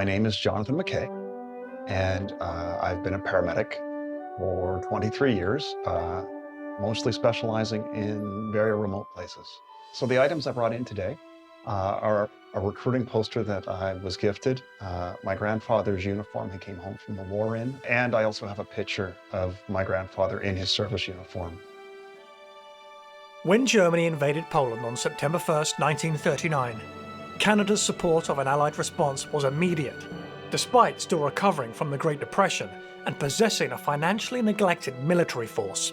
My name is Jonathan McKay, and I've been a paramedic for 23 years, mostly specializing in very remote places. So the items I brought in today are a recruiting poster that I was gifted, my grandfather's uniform he came home from the war in, and I also have a picture of my grandfather in his service uniform. When Germany invaded Poland on September 1st, 1939, Canada's support of an Allied response was immediate, despite still recovering from the Great Depression and possessing a financially neglected military force.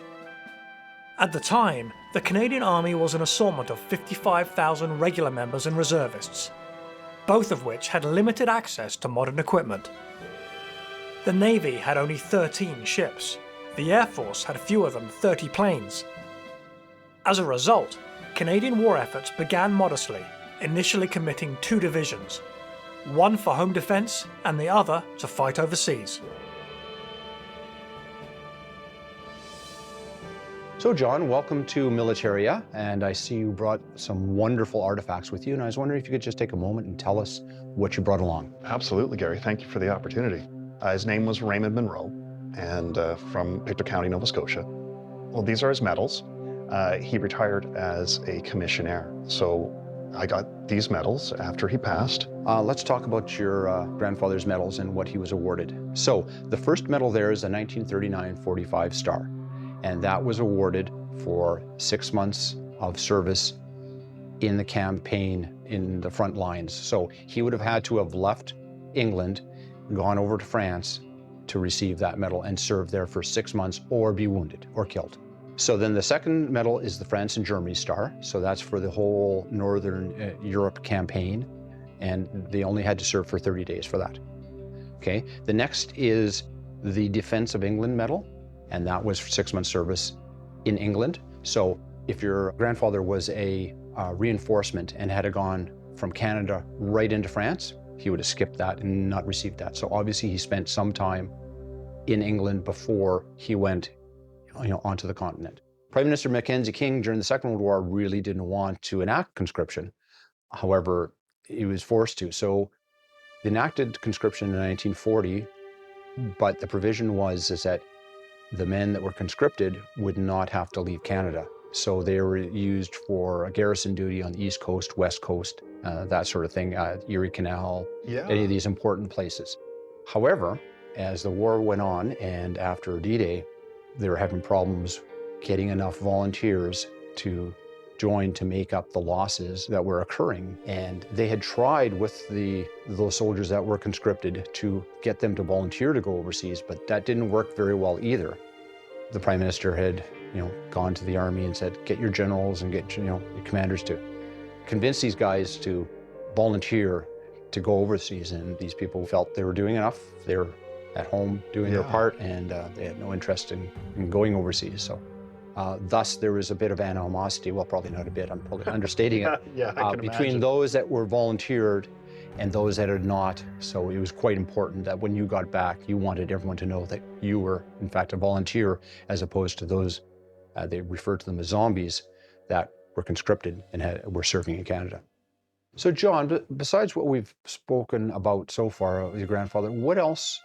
At the time, the Canadian Army was an assortment of 55,000 regular members and reservists, both of which had limited access to modern equipment. The Navy had only 13 ships. The Air Force had fewer than 30 planes. As a result, Canadian war efforts began modestly, initially committing 2 divisions, one for home defence and the other to fight overseas. So John, welcome to Militaria, and I see you brought some wonderful artifacts with you, and I was wondering if you could just take a moment and tell us what you brought along. Absolutely, Gary. Thank you for the opportunity. His name was Raymond Monroe, and from Pictou County, Nova Scotia. Well, these are his medals. He retired as a commissionaire, so I got these medals after he passed. Let's talk about your grandfather's medals and what he was awarded. So the first medal there is a 1939 45 star, and that was awarded for 6 months of service in the campaign in the front lines. So he would have had to have left England, gone over to France to receive that medal and serve there for 6 months or be wounded or killed. So then the second medal is the France and Germany Star. So that's for the whole Northern Europe campaign. And they only had to serve for 30 days for that. Okay. The next is the Defense of England Medal. And that was for 6 months service in England. So if your grandfather was a reinforcement and had gone from Canada right into France, he would have skipped that and not received that. So obviously he spent some time in England before he went onto the continent. Prime Minister Mackenzie King during the Second World War really didn't want to enact conscription. However, he was forced to. So they enacted conscription in 1940, but the provision was that the men that were conscripted would not have to leave Canada. So they were used for a garrison duty on the East Coast, West Coast, that sort of thing, Erie Canal, any of these important places. However, as the war went on and after D-Day, they were having problems getting enough volunteers to join to make up the losses that were occurring. And they had tried with those soldiers that were conscripted to get them to volunteer to go overseas, but that didn't work very well either. The Prime Minister had, gone to the army and said, get your generals and get, your commanders to convince these guys to volunteer to go overseas. And these people felt they were doing enough. They were at home doing their part, and they had no interest in going overseas. So thus there was a bit of animosity, well, probably not a bit, I'm probably understating it, between imagine. those that were volunteered and those that had not. So it was quite important that when you got back, you wanted everyone to know that you were, in fact, a volunteer, as opposed to those, they referred to them as zombies, that were conscripted and were serving in Canada. So John, besides what we've spoken about so far of your grandfather, what else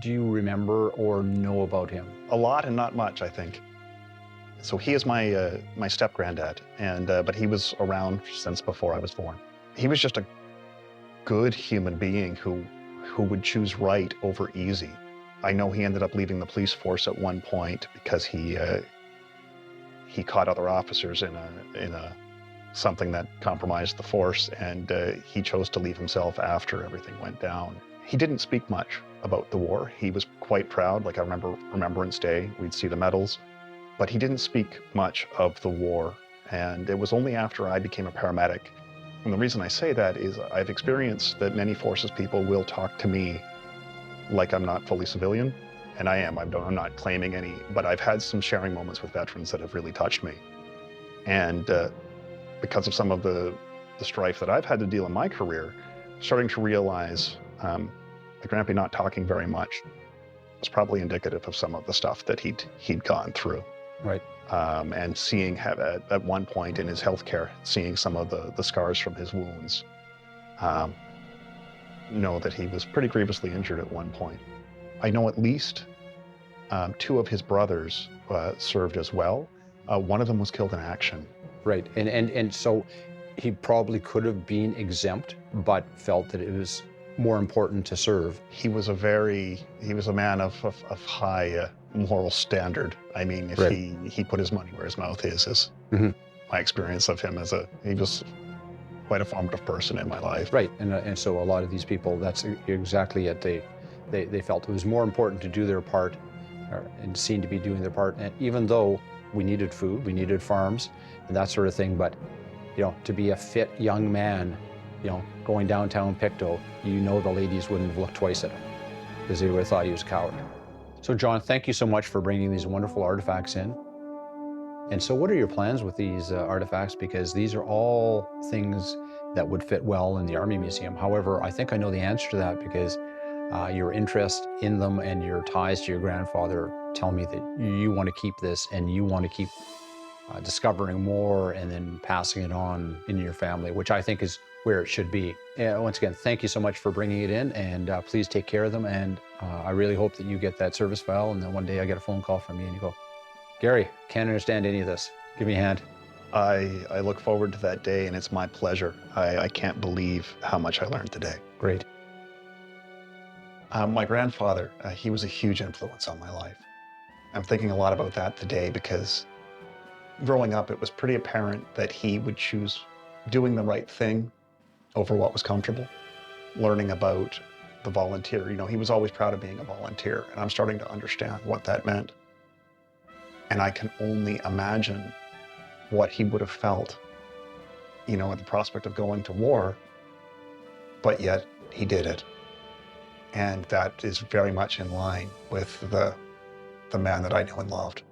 do you remember or know about him? A lot and not much, I think. So he is my my step-granddad, and but he was around since before I was born. He was just a good human being who would choose right over easy. I know he ended up leaving the police force at one point because he caught other officers in a something that compromised the force, and he chose to leave himself after everything went down. He didn't speak much about the war. He was quite proud. Like, I remember Remembrance Day, we'd see the medals, but he didn't speak much of the war. And it was only after I became a paramedic. And the reason I say that is I've experienced that many forces people will talk to me like I'm not fully civilian, and I am. I'm not claiming any, but I've had some sharing moments with veterans that have really touched me. And because of some of the strife that I've had to deal in my career, starting to realize the Grampy not talking very much was probably indicative of some of the stuff that he'd gone through. Right. And seeing at one point in his healthcare, seeing some of the scars from his wounds. know that he was pretty grievously injured at one point. I know at least 2 of his brothers served as well. One of them was killed in action. Right, and so he probably could have been exempt, but felt that it was more important to serve. He was a man of high moral standard. I mean, if Right. he put his money where his mouth is Mhm. my experience of him he was quite a formative person in my life. Right, and so a lot of these people, that's exactly it. They felt it was more important to do their part, and seemed to be doing their part. And even though we needed food, we needed farms, and that sort of thing, but to be a fit young man, going downtown Pictou, the ladies wouldn't have looked twice at him because they would have thought he was a coward. So John, thank you so much for bringing these wonderful artifacts in. And so what are your plans with these artifacts? Because these are all things that would fit well in the Army Museum. However, I think I know the answer to that because your interest in them and your ties to your grandfather tell me that you want to keep this and you want to keep discovering more and then passing it on in your family, which I think is where it should be. Once again, thank you so much for bringing it in, and please take care of them. And I really hope that you get that service file, and then one day I get a phone call from you and you go, Gary, can't understand any of this. Give me a hand. I look forward to that day, and it's my pleasure. I can't believe how much I learned today. Great. My grandfather, he was a huge influence on my life. I'm thinking a lot about that today because growing up, it was pretty apparent that he would choose doing the right thing over what was comfortable. Learning about the volunteer, he was always proud of being a volunteer, and I'm starting to understand what that meant. And I can only imagine what he would have felt, at the prospect of going to war, but yet he did it. And that is very much in line with the man that I knew and loved.